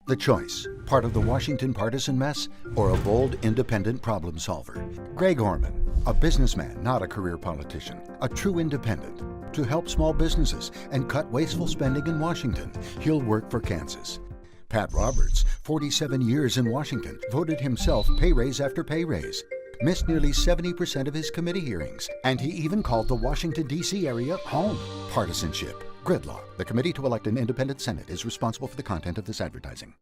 The choice, part of the Washington partisan mess or a bold independent problem solver. Greg Orman, a businessman, not a career politician, a true independent. To help small businesses and cut wasteful spending in Washington, he'll work for Kansas. Pat Roberts, 47 years in Washington, voted himself pay raise after pay raise, missed nearly 70% of his committee hearings, and he even called the Washington, D.C. area home. Partisanship. Gridlock. The Committee to Elect an Independent Senate is responsible for the content of this advertising.